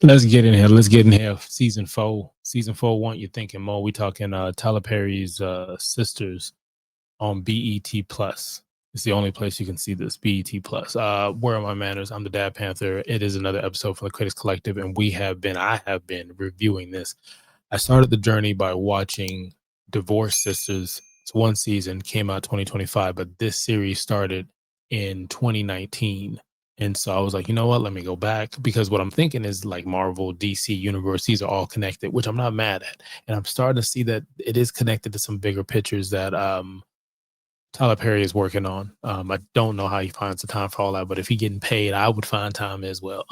Let's get in here. Let's get in here. Season four. Season four. What you thinking more? We talking Tyler Perry's Sisters on BET Plus. It's the only place you can see this. BET Plus. Where are my manners? I'm the Dad Panther. It is another episode from the Critics Collective, and I have been reviewing this. I started the journey by watching Divorce Sisters. It's one season, came out 2025, but this series started in 2019. And so I was like, you know what? Let me go back, because what I'm thinking is like Marvel, DC, Universe, these are all connected, which I'm not mad at. And I'm starting to see that it is connected to some bigger pictures that Tyler Perry is working on. I don't know how he finds the time for all that, but if he getting paid, I would find time as well.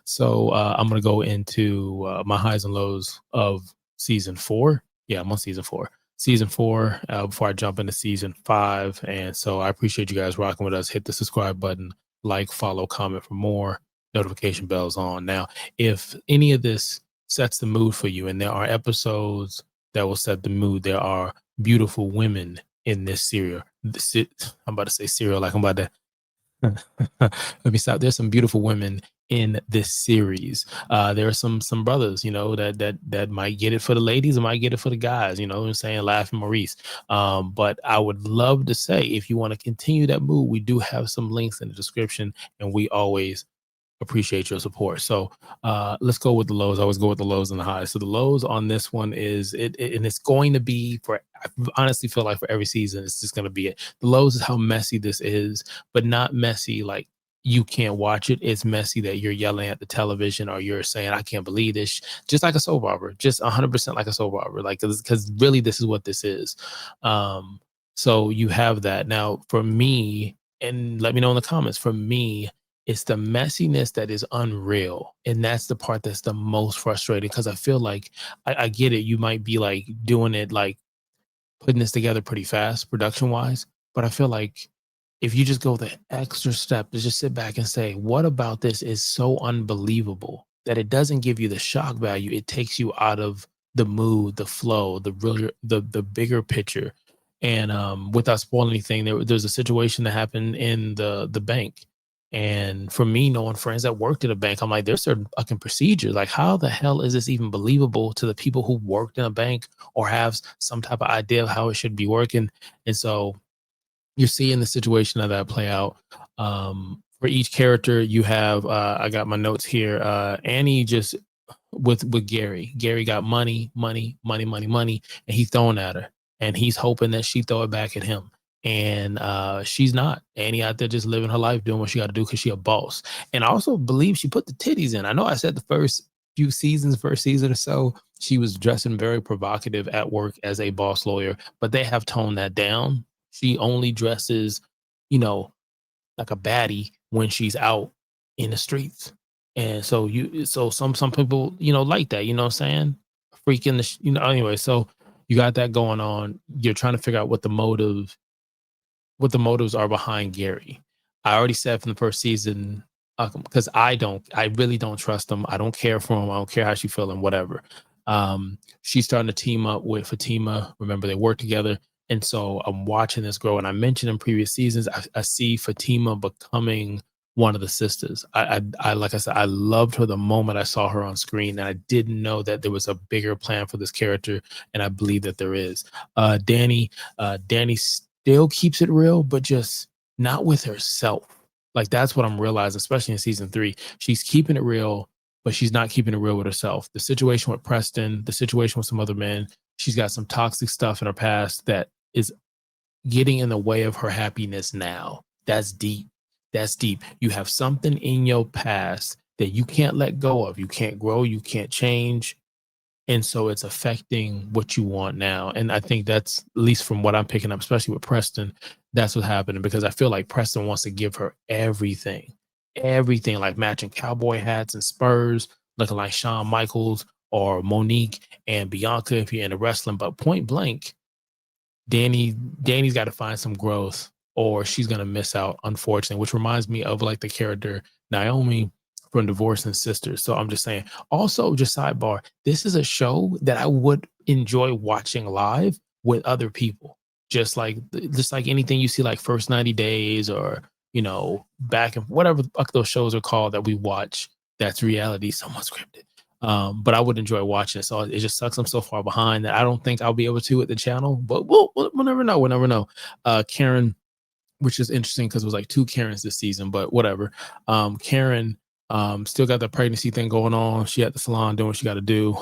So I'm gonna go into my highs and lows of season four. Yeah, I'm on season four. Season four, before I jump into season five. And so I appreciate you guys rocking with us. Hit the subscribe button, like, follow, comment for more. Notification bells on. Now, if any of this sets the mood for you, and there are episodes that will set the mood, there are beautiful women in this serial. I'm about to say serial, like I'm about to let me stop. There's some beautiful women in this series. There are some brothers, that might get it for the ladies and might get it for the guys, you know what I'm saying? Laughing Maurice. But I would love to say, if you want to continue that mood, we do have some links in the description, and we always appreciate your support. So let's go with the lows. I always go with the lows and the highs. So the lows on this one is and it's going to be for, I honestly feel like for every season, it's just going to be it. The lows is how messy this is, but not messy like you can't watch it. It's messy that you're yelling at the television, or you're saying, I can't believe this. Just like a soap opera, just 100% like a soap opera, like, because really this is what this is. So you have that. Now for me, and let me know in the comments, for me, it's the messiness that is unreal. And that's the part that's the most frustrating, because I feel like I get it. You might be like doing it, like putting this together pretty fast production wise. But I feel like if you just go the extra step to just sit back and say, what about this is so unbelievable that it doesn't give you the shock value? It takes you out of the mood, the flow, the bigger picture. And without spoiling anything, there's a situation that happened in the bank. And for me, knowing friends that worked at a bank, I'm like, there's certain fucking procedures. Like, how the hell is this even believable to the people who worked in a bank or have some type of idea of how it should be working? And so you're seeing the situation of that play out. For each character, you have I got my notes here. Annie just with Gary. Gary got money, and he's throwing at her, and he's hoping that she throw it back at him. And she's not. Annie out there just living her life, doing what she got to do because she a boss. And I also believe she put the titties in. I know I said the first season or so, she was dressing very provocative at work as a boss lawyer, but they have toned that down. She only dresses, like a baddie when she's out in the streets. And so some people, like that, you know what I'm saying? Freaking anyway, so you got that going on. You're trying to figure out what the motives are behind Gary. I already said from the first season, because I really don't trust him. I don't care for him. I don't care how she's feeling, whatever. She's starting to team up with Fatima. Remember, they work together. And so I'm watching this grow. And I mentioned in previous seasons, I see Fatima becoming one of the sisters. I like I said, I loved her the moment I saw her on screen, and I didn't know that there was a bigger plan for this character, and I believe that there is. Danny still keeps it real, but just not with herself. Like, that's what I'm realizing, especially in season 3. She's keeping it real, but she's not keeping it real with herself. The situation with Preston, the situation with some other men, she's got some toxic stuff in her past that is getting in the way of her happiness now. That's deep. That's deep. You have something in your past that you can't let go of. You can't grow. You can't change. And so it's affecting what you want now. And I think that's, at least from what I'm picking up, especially with Preston, that's what's happening, because I feel like Preston wants to give her everything, like matching cowboy hats and spurs, looking like Shawn Michaels or Monique and Bianca if you're into wrestling. But point blank, Danny's got to find some growth, or she's going to miss out, unfortunately, which reminds me of like the character Naomi from Divorce and Sisters. So I'm just saying, also, just sidebar, this is a show that I would enjoy watching live with other people. Just like anything you see, like First 90 Days, or, back and whatever the fuck those shows are called that we watch that's reality somewhat scripted. But I would enjoy watching it. So it just sucks I'm so far behind that I don't think I'll be able to with the channel. But we'll never know. We'll never know. Karen, which is interesting because it was like two Karens this season, but whatever. Karen still got the pregnancy thing going on. She at the salon doing what she got to do.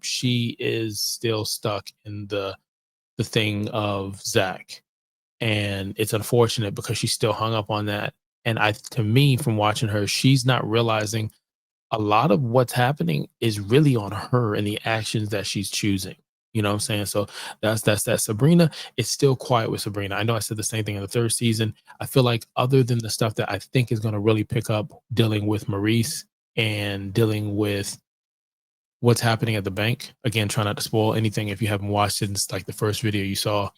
She is still stuck in the thing of Zach, and it's unfortunate because she's still hung up on that. And to me, from watching her, she's not realizing a lot of what's happening is really on her and the actions that she's choosing. You know what I'm saying? So that's that. Sabrina, it's still quiet with Sabrina. I know I said the same thing in the third season. I feel like other than the stuff that I think is going to really pick up dealing with Maurice and dealing with what's happening at the bank. Again, try not to spoil anything if you haven't watched it. It's like the first video you saw.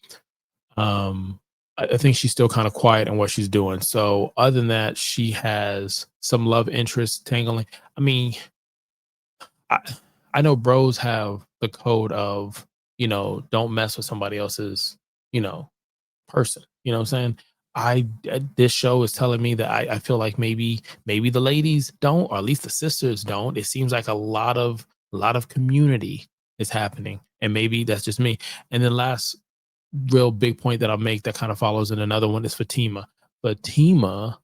Um, I think she's still kind of quiet in what she's doing. So other than that, she has some love interest tangling. I mean, I I know bros have the code of, don't mess with somebody else's, you know, person. You know what I'm saying? This show is telling me that I feel like maybe the ladies don't, or at least the sisters don't. It seems like a lot of community is happening, and maybe that's just me. And then last real big point that I'll make that kind of follows in another one is Fatima. Fatima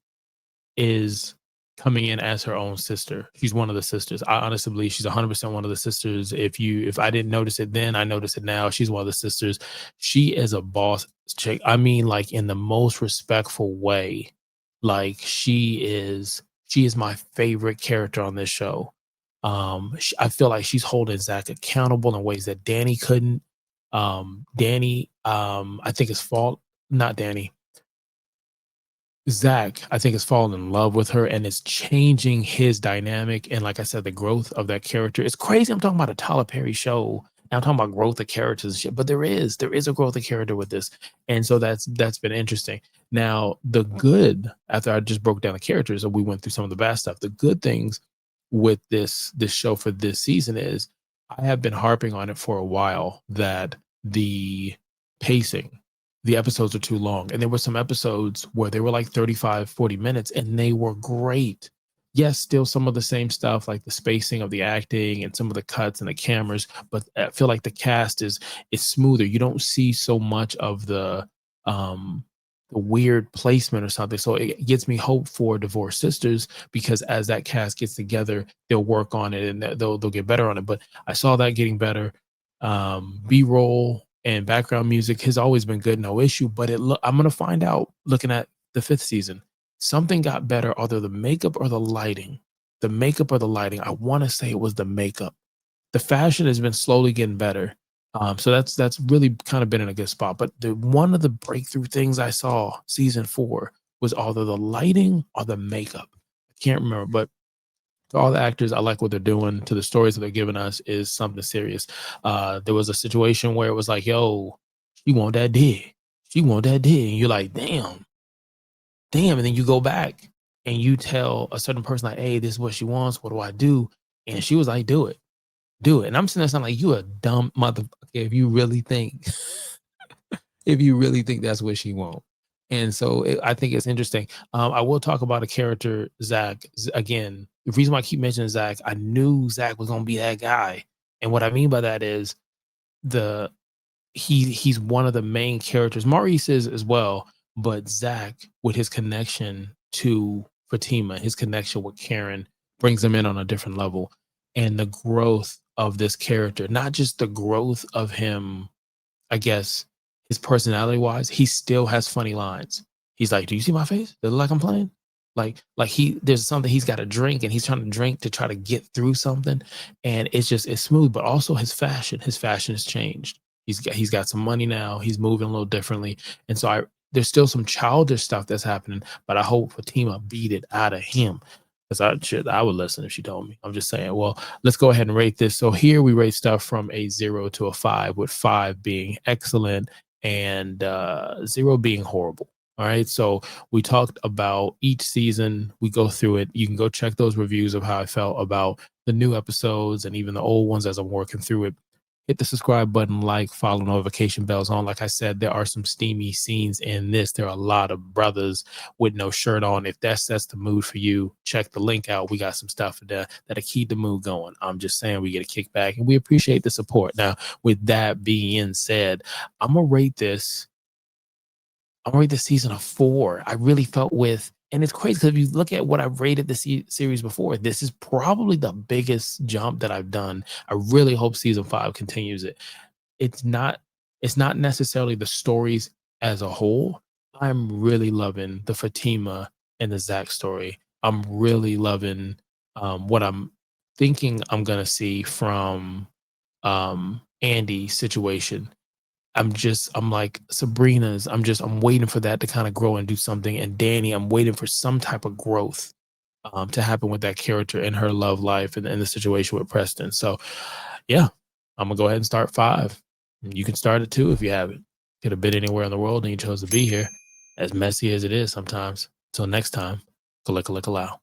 is coming in as her own sister. She's one of the sisters. I honestly believe she's 100% one of the sisters. If I didn't notice it then, I notice it now. She's one of the sisters. She is a boss chick. I mean, like in the most respectful way. Like she is my favorite character on this show. I feel like she's holding Zach accountable in ways that Danny couldn't. Danny, I think his fault, not Danny. Zach, I think, has fallen in love with her and it's changing his dynamic. And like I said, the growth of that character. It's crazy. I'm talking about a Tyler Perry show. And I'm talking about growth of characters and shit. But there is a growth of character with this. And so that's been interesting. Now, the good, after I just broke down the characters and we went through some of the bad stuff, the good things with this show for this season is I have been harping on it for a while that the pacing, the episodes are too long. And there were some episodes where they were like 35, 40 minutes and they were great. Yes, still some of the same stuff, like the spacing of the acting and some of the cuts and the cameras, but I feel like the cast is smoother. You don't see so much of the weird placement or something. So it gives me hope for Divorced Sisters because as that cast gets together, they'll work on it and they'll get better on it. But I saw that getting better. B-roll and background music has always been good, no issue. But I'm gonna find out looking at the fifth season, something got better, either the makeup or the lighting. The makeup or the lighting. I want to say it was the makeup. The fashion has been slowly getting better. So that's really kind of been in a good spot. But one of the breakthrough things I saw season 4 was either the lighting or the makeup. I can't remember, but to all the actors, I like what they're doing. To the stories that they're giving us is something serious. There was a situation where it was like, yo, she want that dick. She want that dick. And you're like, damn. And then you go back and you tell a certain person like, hey, this is what she wants. What do I do? And she was like, do it. Do it. And I'm sitting there sounding like you a dumb motherfucker if you really think that's what she want. And so I think it's interesting. I will talk about a character, Zach. Again, the reason why I keep mentioning Zach, I knew Zach was gonna be that guy. And what I mean by that is the he's one of the main characters. Maurice is as well, but Zach, with his connection to Fatima, his connection with Karen, brings him in on a different level. And the growth of this character, not just the growth of him, I guess, his personality wise, he still has funny lines. He's like, "Do you see my face? Does it look like I'm playing?" There's something he's got to drink, and he's trying to drink to try to get through something, and it's smooth. But also his fashion has changed. He's got some money now. He's moving a little differently, and so there's still some childish stuff that's happening. But I hope Fatima beat it out of him. Because I would listen if she told me. I'm just saying. Well, let's go ahead and rate this. So here we rate stuff from a 0 to a 5, with 5 being excellent and 0 being horrible. All right. So we talked about each season. We go through it. You can go check those reviews of how I felt about the new episodes and even the old ones as I'm working through it. hit the subscribe button, like, follow, notification bells on. Like I said, there are some steamy scenes in this. There are a lot of brothers with no shirt on. If that sets the mood for you, check the link out. We got some stuff that'll keep the mood going. I'm just saying, we get a kickback and we appreciate the support. Now, with that being said, I'm gonna rate this. I'm gonna rate this season a 4. I really felt with, and it's crazy because if you look at what I've rated the series before, this is probably the biggest jump that I've done. I really hope season 5 continues it. It's not it's not necessarily the stories as a whole. I'm really loving the Fatima and the Zach story. I'm really loving what I'm thinking I'm gonna see from Andy's situation. I'm like Sabrina's. I'm waiting for that to kind of grow and do something. And Danny, I'm waiting for some type of growth to happen with that character in her love life and the situation with Preston. So yeah, I'm gonna go ahead and start 5. You can start it too if you haven't. Could have been anywhere in the world and you chose to be here. As messy as it is sometimes. Till next time, kalika lika lao.